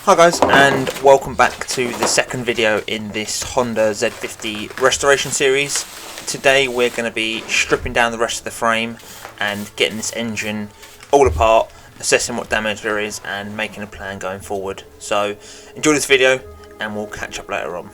Hi guys, and welcome back to the second video in this Honda Z50 Restoration series. Today we're going to be stripping down the rest of the frame and getting this engine all apart, assessing what damage there is and making a plan going forward. So enjoy this video and we'll catch up later on.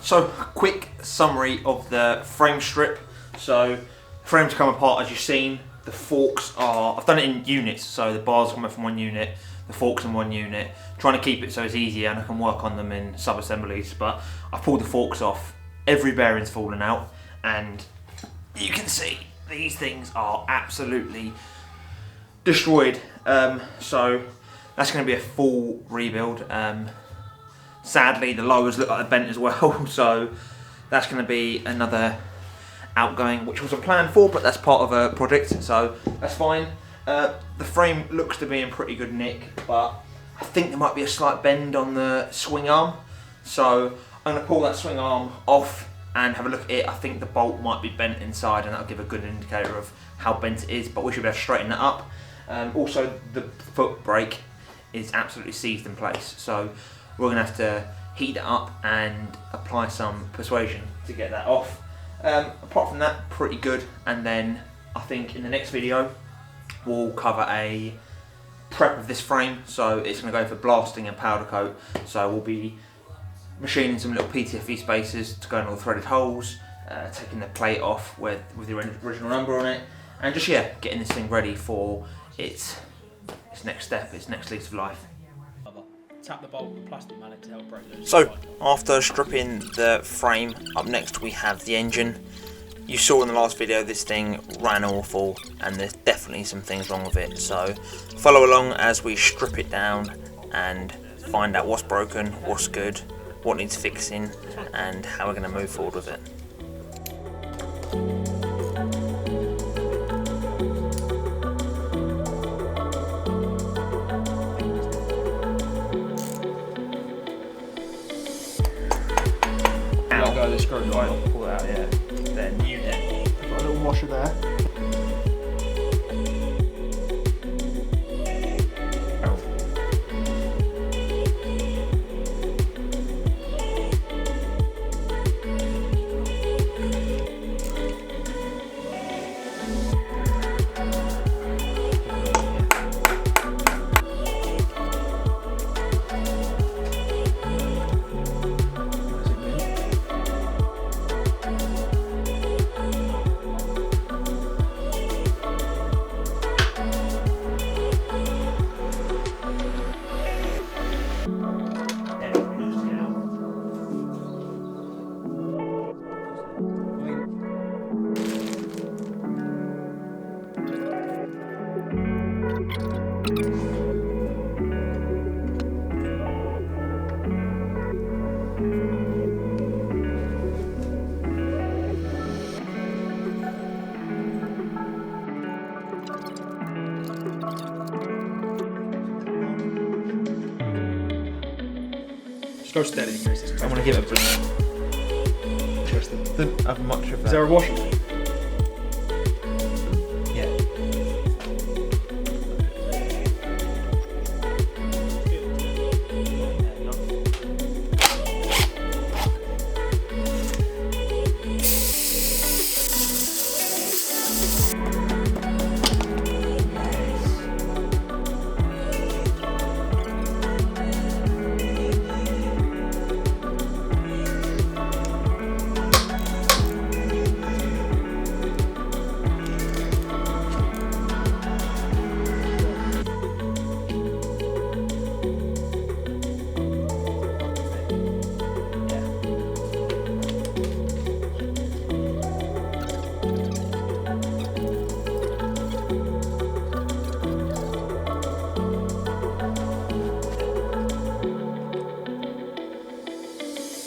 So, quick summary of the frame strip. So, frame's come apart as you've seen. The forks are, I've done it in units, so the bars come from one unit, the forks in one unit. Trying to keep it so it's easier and I can work on them in sub-assemblies, but I've pulled the forks off. Every bearing's fallen out, and you can see these things are absolutely destroyed. So, that's going to be a full rebuild. Sadly, the lowers look like they're bent as well, so that's going to be another outgoing, which wasn't planned for, but that's part of a project, so that's fine. The frame looks to be in pretty good nick, but I think there might be a slight bend on the swing arm, so I'm going to pull that swing arm off and have a look at it. I think the bolt might be bent inside, and that'll give a good indicator of how bent it is, but we should be able to straighten that up. Also, the foot brake is absolutely seized in place, so we're going to have to heat it up and apply some persuasion to get that off. Apart from that, pretty good. And then I think in the next video we'll cover a prep of this frame. So it's going to go for blasting and powder coat. So we'll be machining some little PTFE spacers to go in all the threaded holes, taking the plate off with the original number on it, and just getting this thing ready for its next step, its next lease of life. Tap the bolt with a plastic mallet to help break loose. So, after stripping the frame, up next we have the engine. You saw in the last video this thing ran awful, and there's definitely some things wrong with it. So, follow along as we strip it down and find out what's broken, what's good, what needs fixing, and how we're going to move forward with it. Let go of the screw, right? Pull it out, yeah. Then unit. I've got a little washer there. Just go steady in case it's I'm going to give it a blend. interesting. Don't have much of that. Is there a washer? Yeah.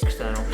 External.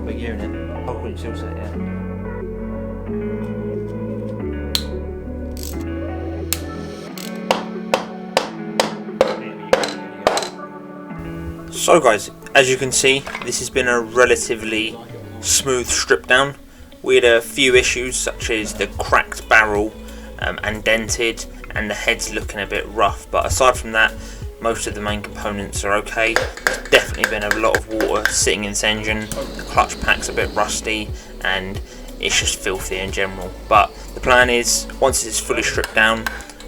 Big unit. Whole green seal set, yeah. So guys, as you can see, this has been a relatively smooth strip down. We had a few issues such as the cracked barrel and dented, and the head's looking a bit rough, but aside from that, most of the main components are okay. There's definitely been a lot of water sitting in this engine, the clutch pack's a bit rusty, and it's just filthy in general. But the plan is, once it's fully stripped down,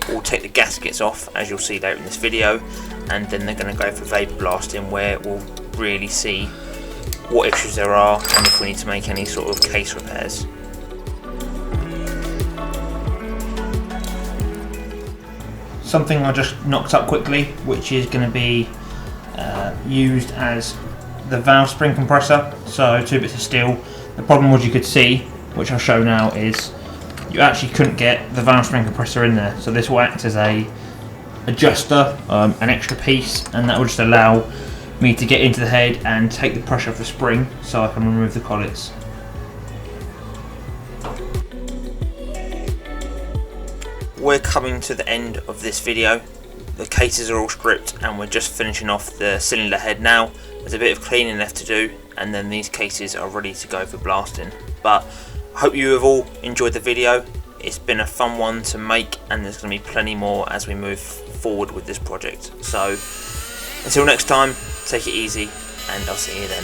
we'll take the gaskets off, as you'll see later in this video, and then they're going to go for vapor blasting, where we'll really see what issues there are and if we need to make any sort of case repairs. Something I just knocked up quickly, which is going to be used as the valve spring compressor. So 2 bits of steel. The problem, as you could see, which I'll show now, is you actually couldn't get the valve spring compressor in there. So this will act as a adjuster, an extra piece, and that will just allow me to get into the head and take the pressure off the spring so I can remove the collets. We're coming to the end of this video. The cases are all stripped and we're just finishing off the cylinder head now. There's a bit of cleaning left to do, and then these cases are ready to go for blasting. But I hope you have all enjoyed the video. It's been a fun one to make, and there's going to be plenty more as we move forward with this project. So until next time, take it easy, and I'll see you then.